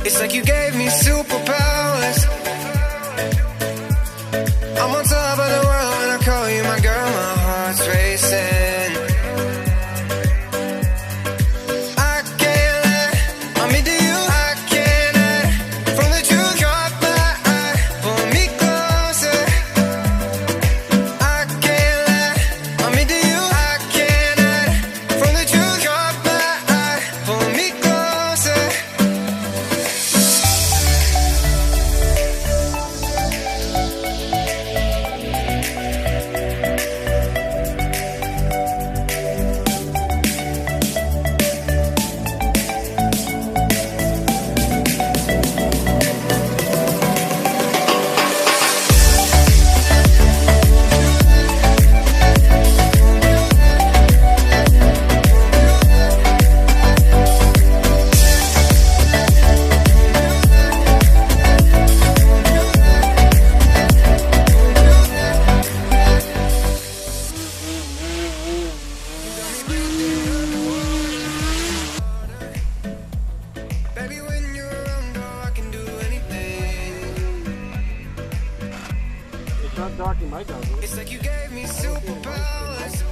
It's like you gave me superpowers. I'm on top of the world when I call you my girl. My heart's racing. I can't let, I'm into you. I can't let, from the truth, caught my eye. Pull me closer. I can't let, I'm into you. I can't let, from the truth, caught my eye. Pull me closer. Baby, when you're around, girl, I can do anything. It's not talking my dog. It's like you gave me superpowers.